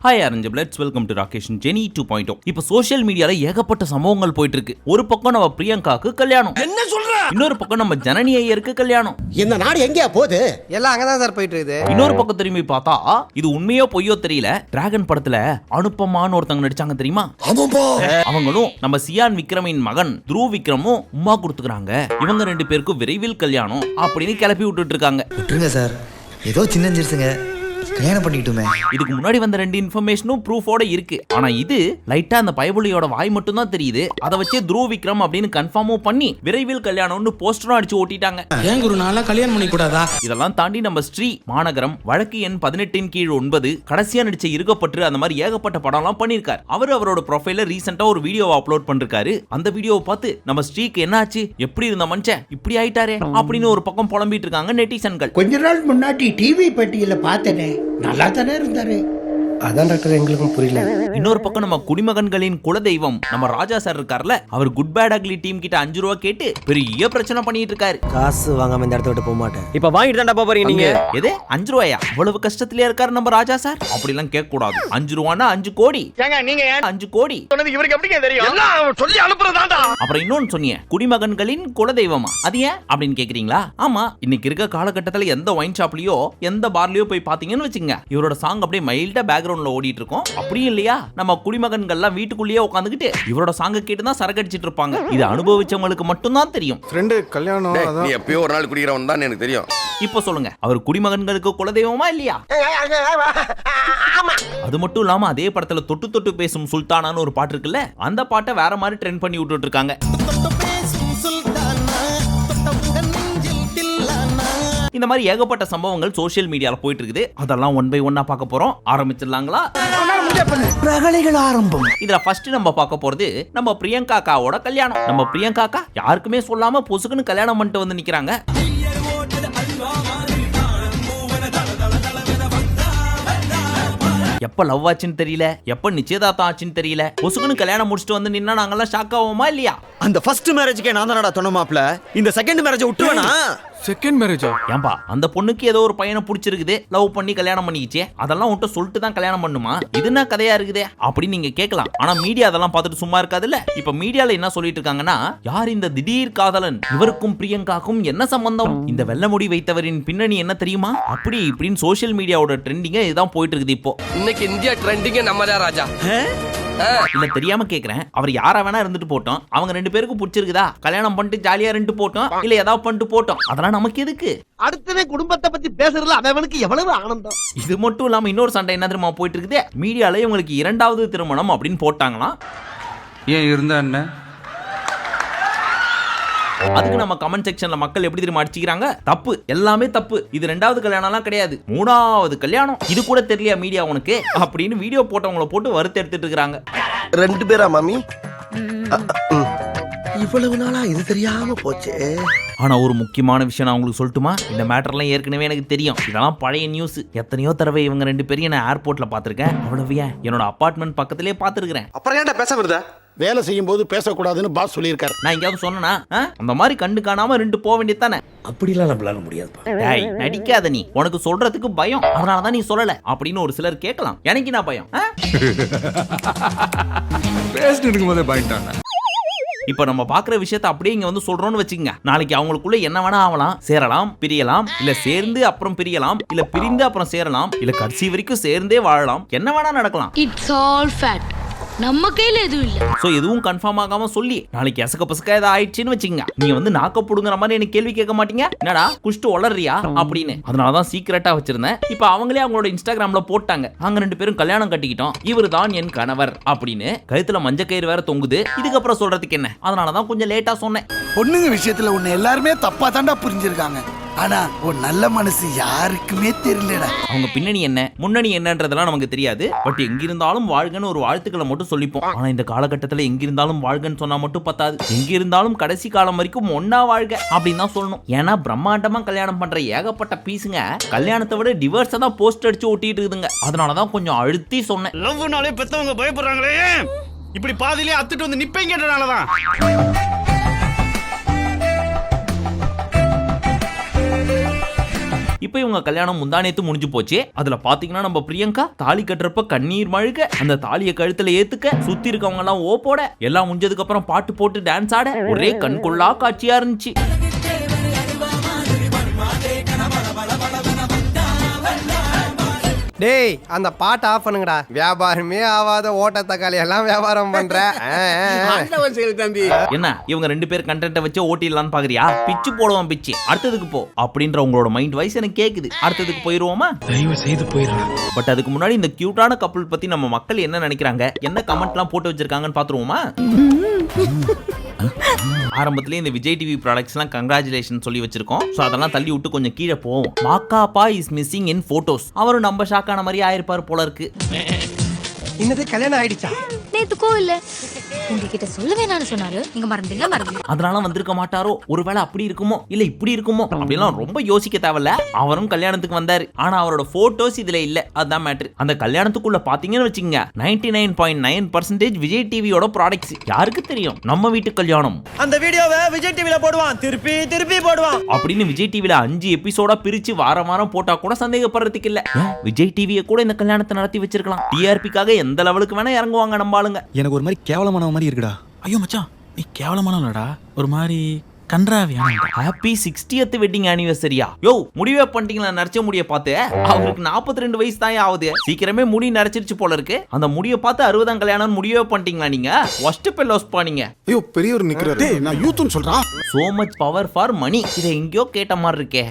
Hi அரஞ்சபிளட்ஸ், welcome to Rakesh ஜெனி 2.0. இப்போ சோஷியல் மீடியால ஏகப்பட்ட சம்பவங்கள் போயிட்டு இருக்கு. ஒரு பக்கம் நம்ம பிரியங்காக்கு கல்யாணம், என்ன சொல்ற? இன்னொரு பக்கம் நம்ம ஜனனி ஐயருக்கு கல்யாணம். இந்த நாடு எங்கயா போகுது? எல்லாம் அங்கதான் சார் போயிட்டு இருக்குது. இன்னொரு பக்கம் திரும்பி பார்த்தா இது உண்மையோ பொய்யோ தெரியல, டிராகன் படத்துல அனுப்பமான்னு ஒருத்தங்க நடிச்சாங்க தெரியுமா? அவங்களும் நம்ம சியான் விக்ரமின் மகன் துருவ் விக்ரமும் உமா கொடுத்துக்கிறாங்க. இவங்க ரெண்டு பேருக்கும் விரைவில் கல்யாணம் அப்படின்னு கிளப்பி விட்டுட்டு இருக்காங்க. விட்டுருங்க சார், ஏதோ சின்னஞ்சிருச்சுங்க, கல்யாணம் பண்ணிக்கிட்டுமே. இதுக்கு முன்னாடி வந்த ரெண்டு இன்ஃபர்மேஷனும் ப்ரூஃபோட இருக்கு. ஆனா இது லைட்டா அந்த பயபுலியோட வாய் மட்டும் தான் தெரியுது. அதை வச்சே துருவ் விக்ரம் அப்படின்னு கன்ஃபார்மும் பண்ணி விரைவில் கல்யாணம்னு போஸ்டரும் அடிச்சு ஓட்டிட்டாங்க. ஏன் குரு நாளா கல்யாணம் பண்ணி கூடாதா? இதெல்லாம் தாண்டி நம்ம ஸ்ரீ மாநகரம் வழக்கு எண் 18/9 கடைசியா நடிச்ச இருக்கப்பட்டு அந்த மாதிரி ஏகப்பட்ட படம்லாம் பண்ணிருக்காரு. அவரோட ப்ரொஃபைல ரீசெண்டா ஒரு வீடியோவை அப்லோட் பண்ணிருக்காரு. அந்த வீடியோவை பார்த்து நம்ம ஸ்ரீக்கு என்ன ஆச்சு, எப்படி இருந்த மனுஷன் இப்படி ஆயிட்டாரே அப்படின்னு ஒரு பக்கம் புலம்பிட்டு இருக்காங்க நெட்டிசன்கள். கொஞ்ச நாள் முன்னாடி டிவி பெட்டியில பார்த்தனே, நல்லா தானே இருந்தாரு. அதான் டாக்டர் எங்களுக்கும் புரியல. இன்னொரு பக்கம் நம்ம குடிமகன்களின் குலதெய்வம் நம்ம ராஜா சார் இருக்கார்ல, அவர் குட் பேட் அக்லி டீம் கிட்ட 5 ரூபா கேட்டு பெரிய பிரச்சனை பண்ணிட்டு இருக்காரு. காசு வாங்காம இந்த இடத்த விட்டு போக மாட்டேன். இப்ப வாங்கிட்டு தான்டா போறீங்க நீங்க. எது 5 ரூபாயா? அவ்வளவு கஷ்டத்திலே இருக்காரு நம்ம ராஜா சார். அப்படி எல்லாம் கேட்க கூடாது. 5 ரூபானா 5 கோடி. ஏங்க நீங்க 5 கோடி சொன்னது இவருக்கு எப்படிங்க தெரியும்? எல்லாம் சொல்லி அனுப்புறதாடா. அப்புறம் இன்னொன்னு சொன்னீங்க, குடிமகன்களின் குலதெய்வமா, அது ஏன் அப்படின்னு கேக்குறீங்களா? ஆமா, இன்னைக்கு இருக்க காலகட்டத்துல எந்த ஒயின் ஷாப்லயோ எந்த பார்லயோ போய் பாத்தீங்கன்னு வச்சுங்க, இவரோட சாங் அப்படியே மைல்டா பேக்ரவுண்ட்ல ஓடிட்டு இருக்கும். அப்படியும் இல்லையா, நம்ம குடிமகன்கள்லாம் வீட்டுக்குள்ளேயே உட்காந்துக்கிட்டு இவரோட சாங்க கேட்டு தான் சரக்கு அடிச்சிட்டு இருப்பாங்க. இது அனுபவிச்சவங்களுக்கு மட்டும் தான் தெரியும். ஃப்ரெண்டு கல்யாணம் நீ எப்பயோ ஒரு நாள் குடிக்கிறவன் தான் எனக்கு தெரியும். இப்போ சொல்லுங்க, அவர் குடிமகன்களுக்கு குலதெய்வமா இல்லையா? அது மட்டும் இல்லாம அதே படத்துல தொட்டு தொட்டு பேசும் சுல்தானான்னு ஒரு பாட்டு இருக்குல்ல, அந்த பாட்டை வேற மாதிரி ட்ரெண்ட் பண்ணி விட்டுட்டு இருக்காங்க. இந்த மாதிரி ஏகப்பட்ட சம்பவங்கள் சோஷியல் மீடியால போயிட்டு இருக்குது. அதெல்லாம் ஒன் பை ஒன்னா பார்க்க போறோம். ஆரம்பிச்சிடலாங்களா? பிரகலைகள் ஆரம்பம். இதுல ஃபர்ஸ்ட் நம்ம பார்க்க போறது நம்ம பிரியங்காக்காவோட கல்யாணம். நம்ம பிரியங்காக்கா யாருக்குமே சொல்லாம பொசுக்குன்னு கல்யாணம் பண்ணிட்டு வந்து நிக்கிறாங்க. எப்ப லவ் ஆச்சுன்னு தெரியல, எப்ப நிச்சயதார்த்தம் ஆச்சுன்னு தெரியல, பொசுக்குன்னு கல்யாணம் முடிச்சுட்டு வந்து நின்னா நாங்கெல்லாம் ஷாக் ஆவோமா இல்லையா? அந்த ஃபர்ஸ்ட் மேரேஜ்க்கே நான் தானடா சொன்ன மாப்ள, இந்த செகண்ட் மேரேஜ் விட்டுவேனா? செகண்ட் மேரேஜா? ஏன்பா, அந்த பொண்ணுக்கு ஏதோ ஒரு பையனை பிடிச்சிருக்குது, லவ் பண்ணி கல்யாணம் பண்ணிக்கிச்சே, அதெல்லாம் உன்ட்ட சொல்லிட்டு தான் கல்யாணம் பண்ணுமா? இது என்ன கதையா இருக்குதே அப்படின்னு நீங்க கேட்கலாம். ஆனா மீடியா அதெல்லாம் பார்த்துட்டு சும்மா இருக்காதுல்ல. இப்ப மீடியால என்ன சொல்லிட்டு இருக்காங்கன்னா, யார் இந்த திடீர் காதலன், இவருக்கும் பிரியங்காக்கும் என்ன சம்பந்தம், இந்த வெள்ள முடி வைத்தவரின் பின்னணி என்ன தெரியுமா, அப்படி இப்படின்னு சோஷியல் மீடியாவோட ட்ரெண்டிங்க இதுதான் போயிட்டு இருக்குது. இப்போ இன்னைக்கு இந்தியா ட்ரெண்டிங் நம்ம தான் ராஜா. இல்ல தெரியாம கேக்குறேன், அவர் யாரா வேணா இருந்துட்டு போட்டோம், அவங்க ரெண்டு பேருக்கும் பிடிச்சிருக்குதா, கல்யாணம் பண்ணிட்டு ஜாலியா இருந்துட்டு போட்டோம், இல்ல ஏதாவது பண்ணிட்டு போட்டோம், அதெல்லாம் நமக்கு எதுக்கு? அடுத்தவே குடும்பத்தை பத்தி பேசுறதுல அவனுக்கு எவ்வளவு ஆனந்தம். இது மட்டும் இல்லாம இன்னொரு சண்டை என்ன தெரியுமா போயிட்டு இருக்குது, மீடியால இவங்களுக்கு 2வது திருமணம் அப்படின்னு போட்டாங்களாம். ஏன் இருந்தா என்ன? அதுக்கு நம்ம கமெண்ட் செக்ஷன்ல மக்கள் எப்படி தெரியுமா அடிச்சுக்கிறாங்க, தப்பு, எல்லாமே தப்பு, இது 2வது கல்யாணம்லாம் கிடையாது, 3வது கல்யாணம், இது கூட தெரியலையா மீடியா உனக்கு அப்படின்னு வீடியோ போட்டவங்களை போட்டு வறுத்து எடுத்துட்டு இருக்காங்க. 2 பேரா மாமி? இவ்வளவு நாளா இது தெரியாம போச்சு. ஆனா ஒரு முக்கியமான விஷயம் நான் உங்களுக்கு சொல்லட்டுமா? இந்த மேட்டர்லாம் ஏற்கனவே எனக்கு தெரியும். இதெல்லாம் பழைய நியூஸ். எத்தனையோ தடவை இவங்க 2 பேரையும் நான் ஏர்போர்ட்ல பாத்திருக்கேன். அவ்வளவு ஏன், என்னோட அபார்ட்மெண்ட் பக்கத்திலே பாத்துருக்கேன். அப்புறம் ஏன்டா பேச வருதா? வேலை செய்யும் போது பேசக்கூடாதுன்னு பாஸ் சொல்லியிருக்காரு. நான் எங்கேயாவது சொன்னா அந்த மாதிரி கண்டு காணாம 2 போக வேண்டியது தானே. அப்படிலாம் நம்மளால முடியாதுப்பா. டேய் நடிக்காத, நீ உனக்கு சொல்றதுக்கு பயம், அதனாலதான் நீ சொல்லல அப்படின்னு ஒரு சிலர் கேட்கலாம். எனக்கு நான் பயம். பேசிட்டு இருக்கும்போதே பாயிண்டாங்க. இப்ப நம்ம பாக்குற விஷயத்தை அப்படியே இங்க வந்து சொல்றோம்னு வச்சுக்கங்க, நாளைக்கு அவங்களுக்குள்ள என்ன வேணா ஆகலாம். சேரலாம், பிரியலாம், இல்ல சேர்ந்து அப்புறம் பிரியலாம், இல்ல பிரிந்து அப்புறம் சேரலாம், இல்ல கடைசி வரைக்கும் சேர்ந்தே வாழலாம், என்ன வேணா நடக்கலாம். இட்ஸ் ஆல் ஃபேக்ட், நம்ம கையில எதுவும் இல்ல. சோ எதுவும் கன்ஃபார்ம் ஆகாம சொல்லி நாளைக்கு எசக்க பசக்க ஏதாவது ஆயிடுச்சுன்னு வச்சுங்க, நீங்க வந்து நாக்க புடுங்குற மாதிரி எனக்கு கேள்வி கேட்க மாட்டீங்க, என்னடா குஷ்டு வளர்றியா அப்படின்னு. அதனாலதான் சீக்கிரட்டா வச்சிருந்தேன். இப்ப அவங்களே அவங்களோட இன்ஸ்டாகிராம்ல போட்டாங்க, நாங்க 2 பேரும் கல்யாணம் கட்டிக்கிட்டோம், இவர் தான் என் கணவர் அப்படின்னு. கழுத்துல மஞ்ச கயிறு வேற தொங்குது, இதுக்கப்புறம் சொல்றதுக்கு என்ன? அதனாலதான் கொஞ்சம் லேட்டா சொன்னேன். பொண்ணுங்க விஷயத்துல உன்னை எல்லாருமே தப்பா தாண்டா புரிஞ்சிருக்காங்க. ஆனா ஒரு நல்ல மனசு யாருக்குமே தெரியலடா. அவங்க பின்னணி என்ன முன்னணி என்னன்றதெல்லாம் நமக்கு தெரியாது. பட் எங்கிருந்தாலும் வாழ்கன்னு ஒரு வாழ்த்துக்களை மட்டும் சொல்லிப்போம். ஆனா இந்த காலகட்டத்துல எங்கிருந்தாலும் வாழ்கன்னு சொன்னா மட்டும் பத்தாது, எங்கிருந்தாலும் கடைசி காலம் வரைக்கும் ஒன்னா வாழ்க அப்படின்னு தான் சொல்லணும். ஏன்னா பிரம்மாண்டமா கல்யாணம் பண்ற ஏகப்பட்ட பீஸுங்க கல்யாணத்தை விட டிவோர்ஸை தான் போஸ்ட் அடிச்சு ஒட்டிட்டு இருக்குதுங்க. அதனாலதான் கொஞ்சம் அழுத்தி சொன்னேன். லவ்னாலே பெத்தவங்க பயப்படுறாங்களே, இப்படி பாதியிலே அத்துட்டு வந்து நிப்பீங்கன்றனாலதான். இப்போ இவங்க கல்யாணம் முந்தானேத்து முடிஞ்சு போச்சு. அதுல பாத்தீங்கன்னா நம்ம பிரியங்கா தாலி கட்டுறப்ப கண்ணீர் மழுக, அந்த தாலியை கழுத்துல ஏத்துக்க சுத்தி இருக்கவங்க எல்லாம் ஓப்போட எல்லாம் முடிஞ்சதுக்கு அப்புறம் பாட்டு போட்டு டான்ஸ் ஆட ஒரே கண்கொள்ளா காட்சியா இருந்துச்சு. டேய் அந்த பாட்டை ஆஃப் பண்ணுங்கடா. வியாபாரமே ஆவாத ஓட்ட தக்காளி எல்லாம் வியாபாரம் பண்ற. என்ன இவங்க 2 பேர் கண்டென்ட்டை வச்சு ஓட்டிடலான்னு பாக்குறியா? பிச்சு போடுவோம் பிச்சு, அடுத்ததுக்கு போ அப்படின்ற உங்களோட மைண்ட் வாய்ஸ் எனக்கு கேக்குது. அடுத்ததுக்கு போயிருவோமா? தயவு செய்து போயிடலாம். பட் அதுக்கு முன்னாடி இந்த கியூட்டான கப்பல் பத்தி நம்ம மக்கள் என்ன நினைக்கிறாங்க, என்ன கமெண்ட்லாம் போட்டு வச்சிருக்காங்கன்னு பாத்துருவோமா? ஆரம்பத்திலே இந்த விஜய் டிவி ப்ராடக்ட்ஸ்லாம் கங்க்ராச்சுலேஷன் சொல்லி வச்சிருக்கோம். ஸோ அதெல்லாம் தள்ளி விட்டு கொஞ்சம் கீழே போவோம். Ma Ka Pa is missing in photos. அவரும் நம்ம ஷாக்கான மாதிரி ஆயிருப்பாரு போல இருக்கு. இன்னது கல்யாணம் ஆயிடுச்சா? நேத்துக்கோ இல்ல உங்ககிட்ட சொல்லவே நான் சொன்னாரு, நீங்க மறந்தீங்க. அதனால வந்திருக்க மாட்டாரோ, ஒருவேளை அப்படி இருக்குமோ இல்ல இப்படி இருக்குமோ அப்படிலாம் ரொம்ப யோசிக்க தேவையில்ல. அவரும் கல்யாணத்துக்கு வந்தாரு, ஆனா அவரோட போட்டோஸ் இதுல இல்ல. அதுதான் மேட்டர். அந்த கல்யாணத்துக்குள்ள பாத்தீங்கன்னு வச்சுங்க 99.9% விஜய் டிவியோட ப்ராடக்ட்ஸ். யாருக்கு தெரியும் நம்ம வீட்டு கல்யாணம் அந்த வீடியோவை விஜய் டிவில போடுவான், திருப்பி திருப்பி போடுவான் அப்படின்னு விஜய் டிவில 5 எபிசோடா பிரிச்சு வாரம் வாரம் போட்டா கூட சந்தேகப்படுறதுக்கு இல்ல. விஜய் டிவியை கூட இந்த கல்யாணத்தை நடத்தி வச்சிருக்கலாம். டிஆர்பிக்காக எந்த லெவலுக்கு வேணா இறங்குவாங்க நம்ம ஆளுங்க. எனக்கு ஒரு மாதிரி கேவலமான மாதிரி இருக்குடா. ஐயோ மச்சான், நீ கேவலமானடா, ஒரு மாதிரி கன்றாவியான. Happy 60th wedding ஆனிவர்சரியா? யோ முடிவே பண்ணிட்டீங்களா? நரைச்ச முடிய பார்த்து அவருக்கு 42 வயசு தான் ஆகுது. சீக்கிரமே முடி நரைச்சிருச்சு போல இருக்கு. அந்த முடியை பார்த்து 60ஆம் கல்யாணம் முடிவே பண்ணிட்டீங்களா நீங்க? ஒஸ்ட் பெல்லோஸ் பானீங்க. ஐயோ பெரியவர் நிக்கிறாரு. நான் யூத்னு சொல்றா. So much power for money. இதை எங்கேயோ கேட்ட மாதிரி இருக்கே.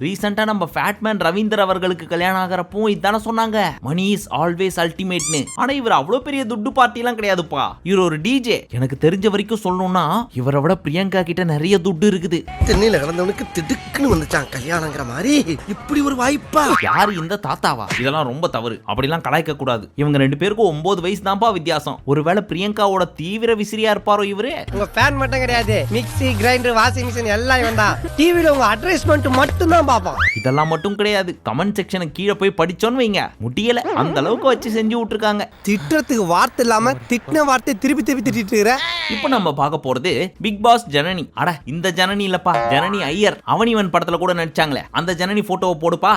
ரீசெண்டா நம்ம ஃபேட்மேன் ரவீந்தர் அவர்களுக்கு கல்யாணம் ஆகிறப்போ இதானே சொன்னாங்க, மணி இஸ் ஆல்வேஸ் அல்டிமேட்னு. ஆனா இவர் அவ்வளவு பெரிய துட்டு பார்ட்டி எல்லாம் கிடையாதுப்பா. இவர் ஒரு டிஜே. எனக்கு தெரிஞ்ச வரைக்கும் சொல்லணும்னா இவரை விட பிரியங்கா கிட்ட நிறைய துட்டு இருக்குது. தென்னையில கிடந்தவனுக்கு திடுக்குன்னு வந்துச்சான் கல்யாணங்கிற மாதிரி. இப்படி ஒரு வாய்ப்பா? யாரு இந்த தாத்தாவா? இதெல்லாம் ரொம்ப தவறு. அப்படிலாம் கலாய்க்க கூடாது. இவங்க 2 பேருக்கும் 9 வயசு தான்ப்பா வித்தியாசம். ஒருவேளை பிரியங்காவோட தீவிர விசிறியா இருப்பாரோ இவரு? உங்க ஃபேன் மட்டும் கிடையாது, மிக்ஸி கிரைண்டர் வாஷிங் மிஷின் எல்லாம் இவன் தான். டிவில உங்க அட்வர்டைஸ்மென்ட் மட்டும் தான் பாப்பான். இதெல்லாம் மட்டும் கிடையாது. கமெண்ட் செக்ஷனுக்கு கீழே போய் படிச்சோன்னு வைங்க, முடியல அந்த அளவுக்கு வச்சு செஞ்சு விட்டுருக்காங்க. திட்டுறதுக்கு வார்த்தை இல்லாம திட்டின வார்த்தை திருப்பி திருப்பி திட்டிட்டு இருக்கிற. இப்போ நம்ம பார்க்க போறது பிக் பாஸ் ஜனனி. அட இந்த ஜனனி இல்லப்பா, ஜனனி ஐயர். அவனிவன் படத்துல கூட நடிச்சாங்களே அந்த ஜனனி போட்டோவை போடுப்பா.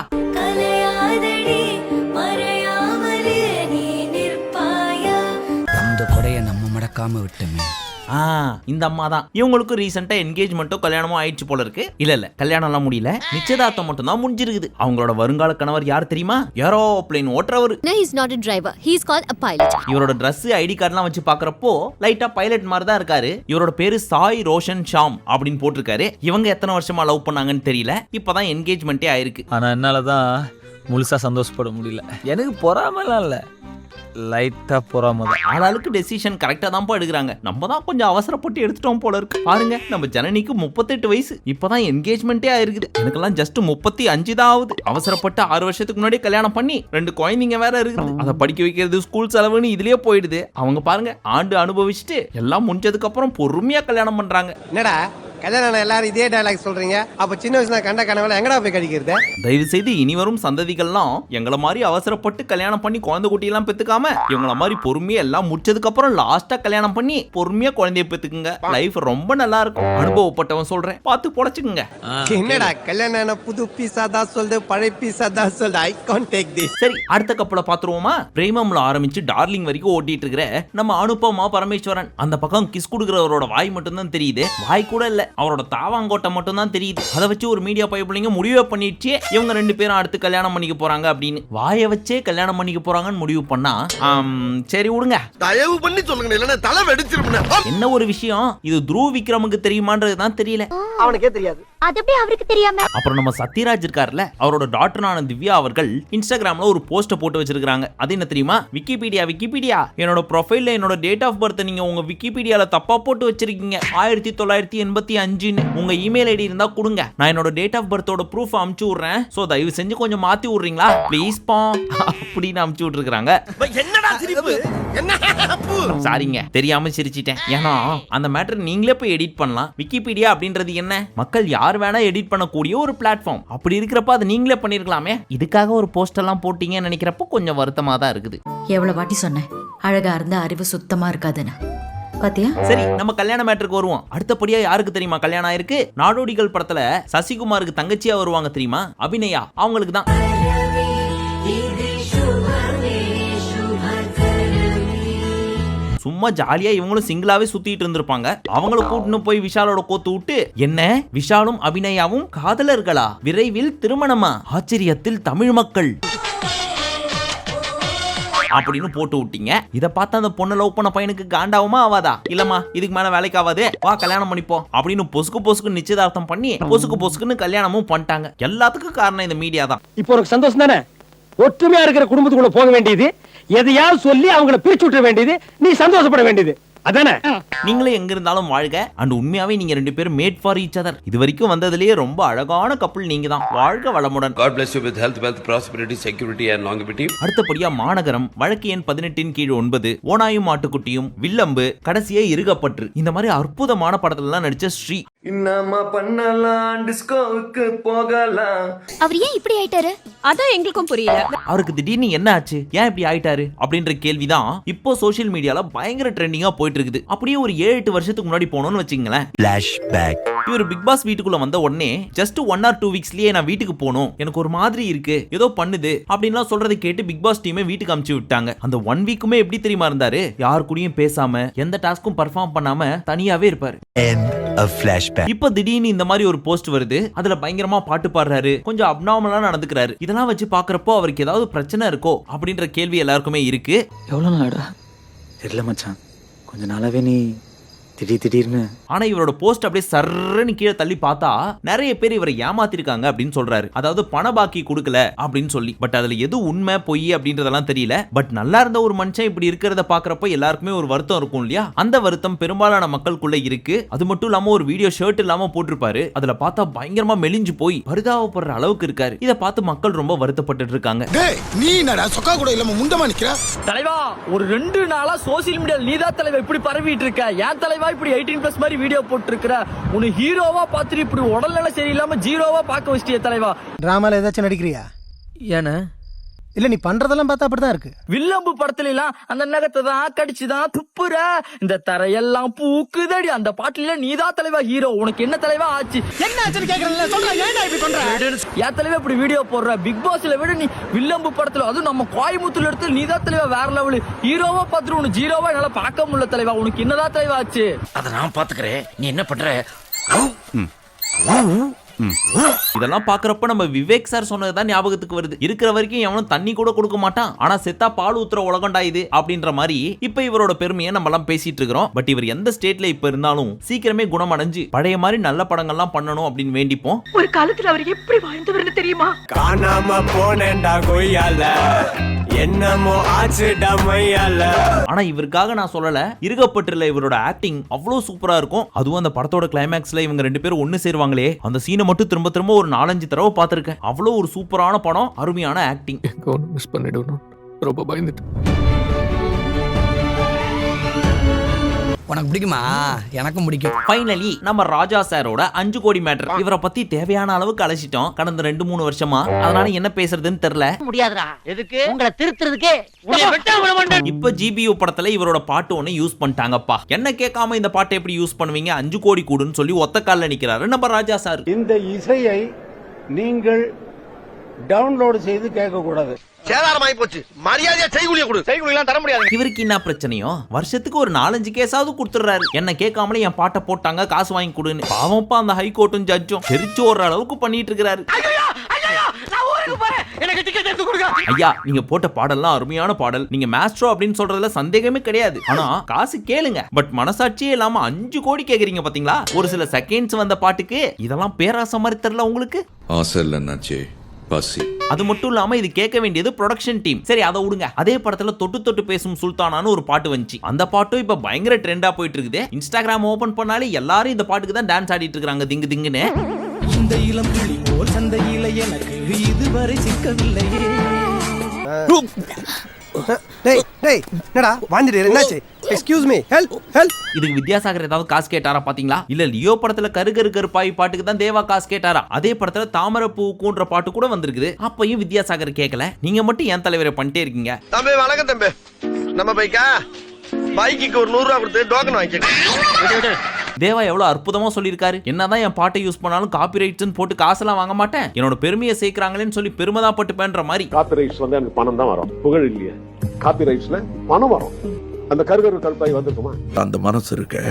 அந்த கொடையை நம்ம மடக்காம விட்டோமே. இந்த அம்மா தான். இவங்களுக்கு ரீசெண்டா என்கேஜ்மெண்ட்டோ கல்யாணமோ ஆயிடுச்சு போல இருக்கு. இல்ல கல்யாணம் எல்லாம் முடியல, நிச்சயதார்த்தம் மட்டும் தான் முடிஞ்சிருக்குது. அவங்களோட வருங்கால கணவர் யார் தெரியுமா? Aeroplane ஓட்டுறவர். No, he's not a driver. He's called a pilot. இவரோட Dress ஐடி கார்டுலாம் வச்சு பாக்குறப்போ லைட்டா பைலட் மாதிரி தான் இருக்காரு. இவரோட பேரு சாய் ரோஷன் ஷாம் அப்படின்னு போட்டிருக்காரு. இவங்க எத்தனை வருஷமா லவ் பண்ணாங்கன்னு தெரியல. இப்பதான் என்கேஜ்மெண்ட்டே ஆயிருக்கு. ஆனா என்னாலதான் முழுசா சந்தோஷப்பட முடியல. எனக்கு பொறாமலாம் இல்ல, லைட்டா பொறாம. ஆளாளுக்கு டெசிஷன் கரெக்டா தான் எடுக்கிறாங்க. நம்ம தான் கொஞ்சம் அவசரப்பட்டு எடுத்துட்டோம் போல இருக்கு. பாருங்க நம்ம ஜனனிக்கு 38 வயசு, இப்பதான் என்கேஜ்மெண்ட்டே ஆயிருக்குது. எனக்கெல்லாம் ஜஸ்ட் 35 தான் ஆகுது. அவசரப்பட்டு 6 வருஷத்துக்கு முன்னாடி கல்யாணம் பண்ணி 2 குழந்தைங்க வேற இருக்குது. அதை படிக்க வைக்கிறது, ஸ்கூல் செலவுன்னு இதுலயே போயிடுது. அவங்க பாருங்க ஆண்டு அனுபவிச்சுட்டு எல்லாம் முடிஞ்சதுக்கு அப்புறம் பொறுமையா கல்யாணம் பண்றாங்க. என்னடா கல்யாணம் எல்லாரும் இதே டயலாக் சொல்றீங்க? அப்ப சின்ன வயசுல கண்ட கனவுல எங்கடா போய் கடிக்கிறது? தயவு செய்து இனி வரும் சந்ததிகள்லாம் எங்களை மாதிரி அவசரப்பட்டு கல்யாணம் பண்ணி குழந்தை குட்டி எல்லாம் பெத்துக்காம இவங்கள மாதிரி பொறுமையா எல்லாம் முடிச்சதுக்கு அப்புறம் லாஸ்டா கல்யாணம் பண்ணி பொறுமையா குழந்தைய பெத்துக்குங்க. லைஃப் ரொம்ப நல்லா இருக்கும். அனுபவப்பட்டவன் சொல்றேன், பார்த்து பொழைச்சுக்குங்க. என்னடா கல்யாணம் புது பீஸா தான் சொல்லுது, பழைய பீஸா தான் சொல்லுது. I can't take this. சரி அடுத்த கப்பல பாத்துருவோமா? பிரேமம்ல ஆரம்பிச்சு டார்லிங் வரைக்கும் ஓட்டிட்டு இருக்கிற நம்ம அனுபமா பரமேஸ்வரன். அந்த பக்கம் கிஸ் குடுக்கிறவரோட வாய் மட்டும் தான் தெரியுது. வாய் கூட இல்ல, அவரோட தாவாங்கோட்டை மட்டும் தான் தெரியுது. அதை வச்சு ஒரு மீடியா பைப்லிங்க முடிவே பண்ணிடுச்சு இவங்க 2 பேரும் அடுத்து கல்யாணம் பண்ணிக்க போறாங்க அப்படின்னு. வாயை வச்சே கல்யாணம் பண்ணிக்க போறாங்கன்னு முடிவு பண்ணா சரி விடுங்க, தயவு பண்ணி சொல்லுங்க, இல்லைன்னா தலை வெடிச்சிருப்பேன். என்ன ஒரு விஷயம், இது த்ருவ் விக்ரமுக்கு தெரியுமான்றது தான் தெரியல. அவனுக்கே தெரியாது. அது எப்படி அவருக்கு தெரியாம? அப்புறம் நம்ம சத்யராஜ் இருக்கார்ல, அவரோட டாக்டரான திவ்யா அவர்கள் இன்ஸ்டாகிராம்ல ஒரு போஸ்ட் போட்டு வச்சிருக்காங்க. அது என்ன தெரியுமா? விக்கிபீடியா என்னோட ப்ரொஃபைல்ல என்னோட டேட் ஆஃப் பர்த் நீங்க உங்க விக்கிபீடியால தப்பா போட்டு வச்சிருக்கீங்க. 1985 உங்க இமெயில் ஐடி இருந்தா கொடுங்க, நான் என்னோட டேட் ஆஃப் பர்த்தோட ப்ரூஃப் அனுப்பிச்சு விடுறேன். சோ தயவு செஞ்சு கொஞ்சம் மாத்தி விடுறீங்களா ப்ளீஸ் பா அப்படின்னு அனுப்பிச்சு விட்டுருக்காங்க. என்னடா சிரிப்பு? என்ன சாரிங்க தெரியாம சிரிச்சிட்டேன். ஏன்னா அந்த மேட்டர் நீங்களே போய் எடிட் பண்ணலாம். விக்கிபீடியா அப்படின்றது என்ன? மக்கள் யார் வேணா எடிட் பண்ணக்கூடிய ஒரு பிளாட்ஃபார்ம். அப்படி இருக்கிறப்ப அது நீங்களே பண்ணிருக்கலாமே. இதுக்காக ஒரு போஸ்ட் எல்லாம் போட்டீங்கன்னு நினைக்கிறப்போ கொஞ்சம் வருத்தமா தான் இருக்குது. எவ்வளவு வாட்டி சொன்னேன், அழகா இருந்தா அறிவு சுத்தமா இருக்காதுன்னு. பாத்தியா? சரி, நம்ம கல்யாண மேட்டருக்கு வருவோம். அடுத்தபடியா யாருக்கு தெரியுமா கல்யாணம் ஆயிருக்கு? நாடோடிகள் படத்துல சசிகுமாருக்கு தங்கச்சியா வருவாங்க தெரியுமா, அபிநயா, அவங்களுக்கு தான். சும்மா ஜாலியா இவங்களும் சிங்கிளாவே சுத்திட்டு இருந்திருப்பாங்க. அவங்கள கூட்டின்னு போய் விஷாலோட கோத்து விட்டு, என்ன விஷாலும் அபிநயாவும் காதலர்களா, விரைவில் திருமணமா, ஆச்சரியத்தில் தமிழ் மக்கள் அப்படின்னு போட்டு விட்டீங்க. இத பார்த்து அந்த பொண்ணு லவ் பண்ண பையனுக்கு காண்டாவுமா ஆவாதா? இல்லம்மா இதுக்கு மேல வேலைக்கு ஆகாது, வா கல்யாணம் பண்ணிப்போம் அப்படின்னு பொசுக்கு நிச்சயதார்த்தம் பண்ணி பொசுக்குன்னு கல்யாணமும் பண்ணிட்டாங்க. எல்லாத்துக்கும் காரணம் இந்த மீடியா தான். இப்போ ஒரு சந்தோஷம் தானே? ஒற்றுமையா இருக்கிற குடும்பத்துக்குள்ள போக வேண்டியது, எதையாவது சொல்லி அவங்கள பிரிச்சு விட்டுற வேண்டியது, நீ சந்தோஷப்பட வேண்டியது அதானே? நீங்களே எங்க இருந்தாலும் வாழ்க. அண்ட் உண்மையாவே நீங்க ரெண்டு பேரும் மேட் ஃபார் ஈச் அதர். இது வரைக்கும் வந்ததுலயே ரொம்ப அழகான கப்பல் நீங்க தான். வாழ்க வளமுடன். God bless you with health, wealth, prosperity, security and longevity. அடுத்தபடியா மாநகரம், வழக்கு எண் 18 கீழ் 9, ஓனாயும் மாட்டுக்குட்டியும், வில்லம்பு, கடைசியே இருகப்பற்று, இந்த மாதிரி அற்புதமான படத்துல எல்லாம் நடிச்ச ஸ்ரீ. இன்னமா பண்ணலாம், டிஸ்கோவுக்கு போகலாம். அவர் ஏன் இப்படி ஆயிட்டாரு? அதான் எங்களுக்கும் புரியல. அவருக்கு திடீர்னு என்ன ஆச்சு, ஏன் இப்படி ஆயிட்டாரு அப்படின்ற கேள்விதான் இப்போ சோசியல் மீடியால பயங்கர ட்ரெண்டிங்கா போயிட்டு இருக்குது. அப்படியே ஒரு 7-8 வருஷத்துக்கு முன்னாடி போனோம்னு வச்சுங்களேன். இவர் பிக் பாஸ் வீட்டுக்குள்ள வந்த உடனே ஜஸ்ட் 1 or 2 வீக்ஸ்லயே நான் வீட்டுக்கு போகணும், எனக்கு ஒரு மாதிரி இருக்கு, ஏதோ பண்ணுது அப்படின்லாம் சொல்றதை கேட்டு பிக் பாஸ் டீமே வீட்டுக்கு அனுப்பிச்சு விட்டாங்க. அந்த 1 வீக்குமே எப்படி தெரியுமா இருந்தாரு? யார் கூடயும் பேசாம, எந்த டாஸ்க்கும் பர்ஃபார்ம் பண்ணாம தனியாவே இருப்பாரு. இப்ப திடீர்னு இந்த மாதிரி ஒரு போஸ்ட் வருது, அதுல பயங்கரமா பாட்டு பாடுறாரு, கொஞ்சம் அப்நார்மலா நடந்துக்கிறாரு. இதெல்லாம் வச்சு பாக்குறப்போ அவருக்கு ஏதாவது பிரச்சனை இருக்கோ அப்படின்ற கேள்வி எல்லாருக்குமே இருக்கு. எவ்வளவு நாளா தெரியல மச்சான், கொஞ்ச நாளாவே நீ திடீர்னு. ஆனா இவரோட போஸ்ட் அப்படியே சர்றன்னு கீழே தள்ளி பார்த்தா நிறைய பேர் இவரை ஏமாத்திருக்காங்க அப்படின்னு சொல்றாரு. அதாவது பண பாக்கி கொடுக்கல அப்படின்னு சொல்லி. பட் அதுல எது உண்மை பொய் அப்படின்றதெல்லாம் தெரியல. பட் நல்லா இருந்த ஒரு மனுஷன் இப்படி இருக்கிறத பாக்குறப்ப எல்லாருக்குமே ஒரு வருத்தம் இருக்கும் இல்லையா? அந்த வருத்தம் பெரும்பாலான மக்களுக்குள்ள இருக்கு. அது மட்டும் இல்லாம ஒரு வீடியோ ஷர்ட் இல்லாம போட்டிருப்பாரு. அதுல பார்த்தா பயங்கரமா மெலிஞ்சு போய் பரிதாபப்படுற அளவுக்கு இருக்காரு. இத பார்த்து மக்கள் ரொம்ப வருத்தப்பட்டு இருக்காங்க. நீ என்னடா சொக்கா கூட இல்லாம முண்டமா நிக்கிற? தலைவா, ஒரு 2 நாளா சோசியல் மீடியால நீதான் தலைவா இப்படி பரவிட்டு இருக்க. ஏன் தலைவா இப்படி 18+ மாதிரி வீடியோ போட்டு இருக்கிற? உன்னை ஹீரோவா பார்த்துட்டு இப்படி உடல்நல சரியில்லாம ஜீரோவா பார்க்க வச்சிட்டிய தலைவா. டிராமால ஏதாச்சும் நடிக்கிறியா? ஏன்னா இல்ல நீ பண்றதெல்லாம் பார்த்தா அப்படிதான் இருக்கு. வில்லம்பு படத்துல எல்லாம் அந்த நகத்தை தான் கடிச்சுதான் துப்புற, இந்த தரையெல்லாம் பூக்குதடி, அந்த பாட்டுல நீதான் தலைவா ஹீரோ. உனக்கு என்ன தலைவா ஆச்சு? என்ன ஆச்சுன்னு கேக்குறேன்ல, சொல்றா, ஏன்டா இப்படி பண்ற? ஏன் தலைவா இப்படி வீடியோ போடுற? பிக் பாஸ்ல விட நீ வில்லம்பு படத்துல, அதுவும் நம்ம கோயம்புத்தூர்ல எடுத்து நீதான் தலைவா வேற லெவலு. ஹீரோவா பார்த்துட்டு உனக்கு ஜீரோவா என்னால பார்க்க முடியல தலைவா. உனக்கு என்னதான் தலைவா ஆச்சு? அத நான் பாத்துக்கிறேன், நீ என்ன பண்ற? இதெல்லாம் பாக்குறப்ப நம்ம விவேக் சார் சொன்னதுதான் ஞாபகத்துக்கு வருது. இருக்கிற வரைக்கும் எவனும் தண்ணி கூட கொடுக்க மாட்டான், ஆனா செத்தா பால் ஊத்துற உலகண்டா இது அப்படின்ற மாதிரி இப்ப இவரோட பெருமையை நம்ம எல்லாம் பேசிட்டு இருக்கிறோம். பட் இவர் எந்த ஸ்டேட்ல இப்ப இருந்தாலும் சீக்கிரமே குணமடைஞ்சு பழைய மாதிரி நல்ல படங்கள்லாம் பண்ணணும் அப்படின்னு வேண்டிப்போம். ஒரு காலத்துல அவர் எப்படி வாழ்ந்தவர்னு தெரியுமா? காணாம போனேன்டா கொய்யால, என்னமோ ஆச்சுடா மையால. ஆனா இவருக்காக நான் சொல்லல, இருகப்பட்டுல இவரோட ஆக்டிங் அவ்வளவு சூப்பரா இருக்கும். அதுவும் அந்த படத்தோட கிளைமேக்ஸ்ல இவங்க 2 பேரும் ஒன்னு சேருவாங்களே, அந்த சீனை மட்டும் திரும்ப ஒரு 4-5 தடவை பார்த்திருக்கேன். அவ்வளவு ஒரு சூப்பரான படம், அருமையான ஆக்டிங். மிஸ் பண்ணிடுவோம், ரொம்ப பயந்துட்டு. உனக்கு பிடிக்குமா? எனக்கும் பிடிக்கும். ஃபைனலி நம்ம ராஜா சாரோட 5 கோடி மேட்டர். இவரை பத்தி தேவையான அளவுக்கு அலசிட்டோம் கடந்த 2-3 வருஷமா. அதனால என்ன பேசுறதுன்னு தெரியல. முடியாதுடா. எதுக்கு? உங்களை திருத்துறதுக்கே. இப்ப ஜிபியூ படத்துல இவரோட பாட்டு ஒண்ணு யூஸ் பண்ணிட்டாங்கப்பா. என்ன கேட்காம இந்த பாட்டை எப்படி யூஸ் பண்ணுவீங்க? 5 கோடி கூடுன்னு சொல்லி ஒத்த கால்ல நிக்கிறாரு நம்ம ராஜா சார். இந்த இசையை நீங்கள் டவுன்லோடு செய்து கேட்க கூடாது. சேதாரமாயி போச்சு. மரியாதையா செய்குலிய கொடு. செய்குலிலாம் தர முடியாது. இவருக்கு என்ன பிரச்சனையோ வருஷத்துக்கு ஒரு 4-5 கேஸாவது கொடுத்துறாரு. என்ன கேட்காமலே என் பாட்டை போட்டாங்க, காசு வாங்கி கொடுன்னு. பாவம்ப்பா அந்த ஹைகோர்ட்டும் ஜட்ஜும் தெரிச்சு ஓடுற அளவுக்கு பண்ணிட்டு இருக்கிறாரு. ஐயா, நீங்க போட்ட பாடல்லாம் அருமையான பாடல், நீங்க மாஸ்ட்ரோ அப்படின்னு சொல்றதுல சந்தேகமே கிடையாது. ஆனா காசு கேளுங்க. பட் மனசாட்சியே இல்லாம 5 கோடி கேக்குறீங்க பாத்தீங்களா? ஒரு சில செகண்ட்ஸ் வந்த பாட்டுக்கு இதெல்லாம் பேராசை மாதிரி தெரியல உங்களுக்கு? ஆசை இல்லைன்னாச்சே பசி. அது மட்டும் இல்லாம இது கேட்க வேண்டியது ப்ரொடக்ஷன் டீம். சரி அதை விடுங்க. அதே படத்துல தொட்டு தொட்டு பேசும் சுல்தானான்னு ஒரு பாட்டு வந்துச்சு. அந்த பாட்டும் இப்ப பயங்கர ட்ரெண்டா போயிட்டு இருக்குது. இன்ஸ்டாகிராம் ஓபன் பண்ணாலே எல்லாரும் இந்த பாட்டுக்கு தான் டான்ஸ் ஆடிட்டு இருக்காங்க, திங்கு திங்குன்னு. இந்த இளம் கிளி போல் சந்தையில எனக்கு இதுவரை சிக்கவில்லையே. டேய் டேய் என்னடா வாந்திட்டு என்னாச்சு? Excuse me, help help. இதுக்கு வித்யாசாகர் ஏதாவது காசு கேட்டாரா பாத்தீங்களா? இல்ல லியோ படத்துல கரு கருப்பாய் பாட்டுக்கு தான் தேவா காசு கேட்டாரா? அதே படத்துல தாமரை பூக்குன்ற பாட்டு கூட வந்திருக்குது. அப்பயும் வித்யாசாகர் கேட்கல. நீங்க மட்டும் ஏன் தலைவரை பண்ணிட்டே இருக்கீங்க? தம்பி வணக்கம் தம்பி. நம்ம பைக்கா பைக்கு ஒரு 100 ரூபா கொடுத்து டோக்கன் வாங்கிட்டேன். தேவா எவ்வளவு அற்புதமா சொல்லியிருக்காரு. என்னதான் என் பாட்டை யூஸ் பண்ணாலும் காப்பிரைட்ஸ்னு போட்டு காசெல்லாம் வாங்க மாட்டேன், என்னோட பெருமையை சேர்க்கிறாங்களேன்னு சொல்லி பெருமைதான் பட்டுப்பேன்ற மாதிரி. காப்பிரைட்ஸ் வந்து எனக்கு பணம் தான் வரும், புகழ் இல்லையே. காப்பிரைட்ஸ்ல பணம் வரும். அந்த கருப்பாய் வந்துருக்குமா? அந்த மனசு இருக்க,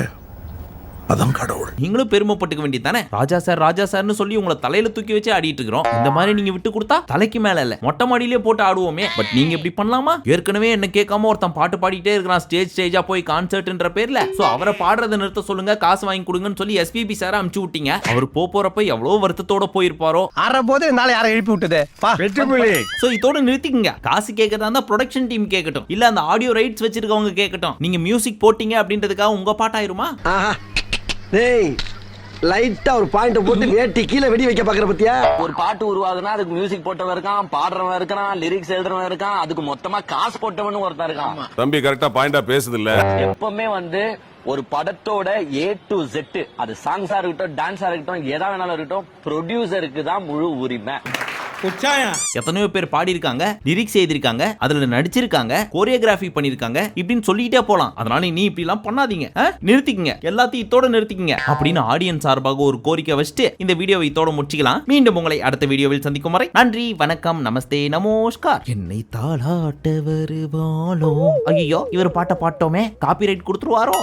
அதான் கடவுள். நீங்களும் பெருமைப்பட்டுக்க வேண்டியதானே. ராஜா சார்னு சொல்லி உங்களை தலையில தூக்கி வச்சு ஆடிட்டு இருக்கிறோம். இந்த மாதிரி நீங்க விட்டு கொடுத்தா தலைக்கு மேல இல்ல மொட்டை மாடியிலே போட்டு ஆடுவோமே. பட் நீங்க இப்படி பண்ணலாமா? ஏற்கனவே என்ன கேட்காம ஒருத்தன் பாட்டு பாடிட்டே இருக்கிறான் ஸ்டேஜா போய் கான்சர்ட்ன்ற பேர்ல. சோ அவரை பாடுறதை நிறுத்த சொல்லுங்க, காசு வாங்கி கொடுங்கன்னு சொல்லி எஸ்பிபி சார் அமுச்சு விட்டீங்க. அவர் போறப்ப எவ்வளவு வருத்தத்தோட போயிருப்பாரோ. ஆற போது நாளை யாரை எழுப்பி விட்டது? சோ இதோட நிறுத்திக்கங்க. காசு கேட்கறதா இருந்தா ப்ரொடக்ஷன் டீம் கேட்கட்டும், இல்ல அந்த ஆடியோ ரைட்ஸ் வச்சிருக்கவங்க கேட்கட்டும். நீங்க மியூசிக் போட்டீங்க அப்படின்றதுக்காக உங்க பாட்டாயிருமா? டேய் லைட்டா ஒரு பாயிண்ட் போட்டு வேட்டி கீழே வெடி வைக்க பாக்குற பத்தியா? ஒரு பாட்டு உருவாகுதுன்னா அதுக்கு மியூசிக் போட்டவன் இருக்கான், பாடுறவன் இருக்கான், லிரிக்ஸ் எழுதுறவன் இருக்கான், அதுக்கு மொத்தமா காசு போட்டவன் ஒருத்தன் இருக்கான். தம்பி கரெக்டா பாயிண்டா பேசுது இல்ல? எப்பவுமே ஒரு படத்தோட A to Z, அது சாங்ஸா இருக்கட்டும், டான்ஸா இருக்கட்டும், எதா வேணாலும் இருக்கட்டும், ப்ரொடியூசருக்கு தான் முழு உரிமை. எத்தனையோ பேர் பாடி இருக்காங்க, லிரிக்ஸ் எழுதிருக்காங்க, அதுல நடிச்சிருக்காங்க, கோரியோகிராஃபி பண்ணிருக்காங்க, இப்படின்னு சொல்லிட்டே போலாம். அதனால நீ இப்படி எல்லாம் பண்ணாதீங்க, நிறுத்திக்கங்க, எல்லாத்தையும் இதோட நிறுத்திக்கங்க அப்படின்னு ஆடியன்ஸ் சார்பாக ஒரு கோரிக்கை வச்சுட்டு இந்த வீடியோவை இதோட முடிச்சுக்கலாம். மீண்டும் உங்களை அடுத்த வீடியோவில் சந்திக்கும் வரை நன்றி, வணக்கம், நமஸ்தே, நமஸ்கார். என்னை தாளாட்ட வருவாளோ. ஐயோ, இவர் பாட்டை பாட்டோமே, காப்பிரைட் கொடுத்துருவாரோ.